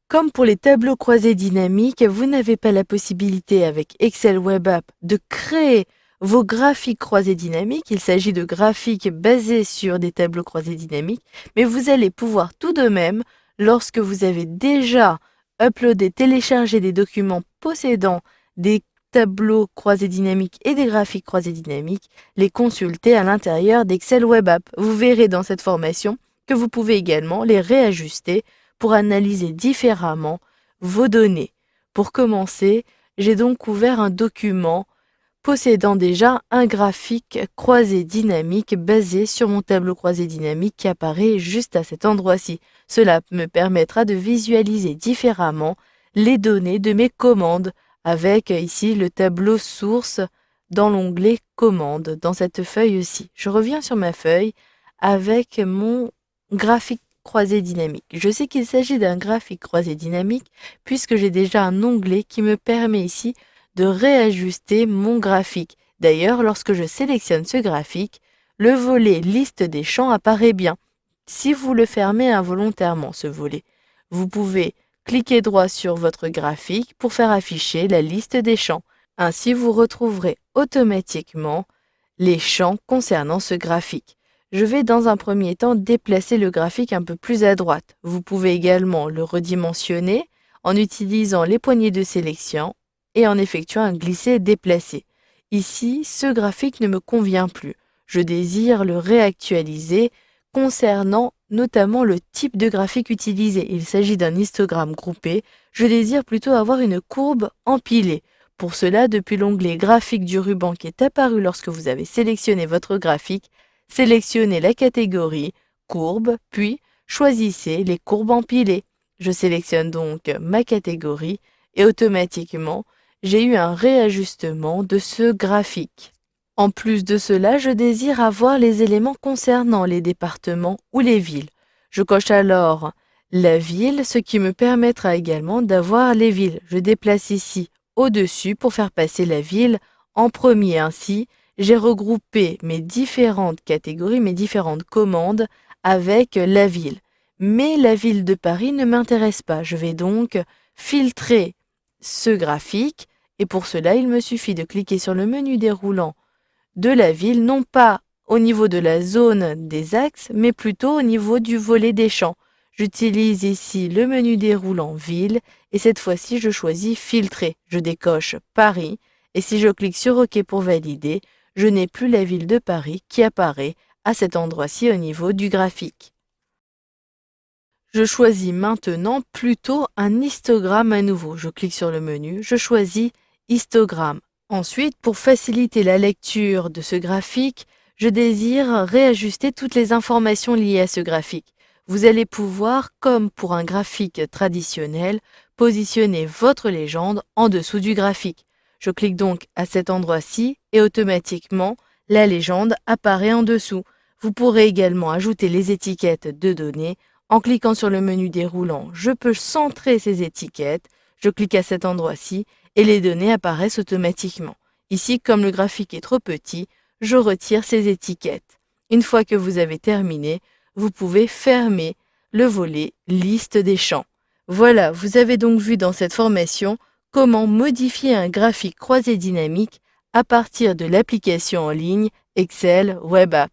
Comme pour les tableaux croisés dynamiques, vous n'avez pas la possibilité avec Excel Web App de créer vos graphiques croisés dynamiques. Il s'agit de graphiques basés sur des tableaux croisés dynamiques, mais vous allez pouvoir tout de même, lorsque vous avez déjà uploadé, téléchargé des documents possédant des tableaux croisés dynamiques et des graphiques croisés dynamiques, les consulter à l'intérieur d'Excel Web App. Vous verrez dans cette formation que vous pouvez également les réajuster pour analyser différemment vos données. Pour commencer, j'ai donc ouvert un document possédant déjà un graphique croisé dynamique basé sur mon tableau croisé dynamique qui apparaît juste à cet endroit-ci. Cela me permettra de visualiser différemment les données de mes commandes avec ici le tableau source dans l'onglet commandes dans cette feuille-ci. Je reviens sur ma feuille avec mon graphique croisé dynamique. Je sais qu'il s'agit d'un graphique croisé dynamique puisque j'ai déjà un onglet qui me permet ici de réajuster mon graphique. D'ailleurs, lorsque je sélectionne ce graphique, le volet liste des champs apparaît bien. Si vous le fermez involontairement, ce volet, vous pouvez cliquer droit sur votre graphique pour faire afficher la liste des champs. Ainsi, vous retrouverez automatiquement les champs concernant ce graphique. Je vais dans un premier temps déplacer le graphique un peu plus à droite. Vous pouvez également le redimensionner en utilisant les poignées de sélection et en effectuant un glisser-déplacer. Ici, ce graphique ne me convient plus. Je désire le réactualiser concernant notamment le type de graphique utilisé. Il s'agit d'un histogramme groupé. Je désire plutôt avoir une courbe empilée. Pour cela, depuis l'onglet graphique du ruban qui est apparu lorsque vous avez sélectionné votre graphique, sélectionnez la catégorie courbe, puis choisissez les courbes empilées. Je sélectionne donc ma catégorie et automatiquement, j'ai eu un réajustement de ce graphique. En plus de cela, je désire avoir les éléments concernant les départements ou les villes. Je coche alors la ville, ce qui me permettra également d'avoir les villes. Je déplace ici au-dessus pour faire passer la ville en premier. Ainsi, j'ai regroupé mes différentes catégories, mes différentes commandes avec la ville. Mais la ville de Paris ne m'intéresse pas. Je vais donc filtrer ce graphique et pour cela, il me suffit de cliquer sur le menu déroulant de la ville, non pas au niveau de la zone des axes, mais plutôt au niveau du volet des champs. J'utilise ici le menu déroulant ville et cette fois-ci, je choisis filtrer. Je décoche Paris et si je clique sur OK pour valider, je n'ai plus la ville de Paris qui apparaît à cet endroit-ci au niveau du graphique. Je choisis maintenant plutôt un histogramme à nouveau. Je clique sur le menu, je choisis histogramme. Ensuite, pour faciliter la lecture de ce graphique, je désire réajuster toutes les informations liées à ce graphique. Vous allez pouvoir, comme pour un graphique traditionnel, positionner votre légende en dessous du graphique. Je clique donc à cet endroit-ci et automatiquement, la légende apparaît en dessous. Vous pourrez également ajouter les étiquettes de données. En cliquant sur le menu déroulant, je peux centrer ces étiquettes. Je clique à cet endroit-ci et les données apparaissent automatiquement. Ici, comme le graphique est trop petit, je retire ces étiquettes. Une fois que vous avez terminé, vous pouvez fermer le volet liste des champs. Voilà, vous avez donc vu dans cette formation comment modifier un graphique croisé dynamique à partir de l'application en ligne Excel Web App.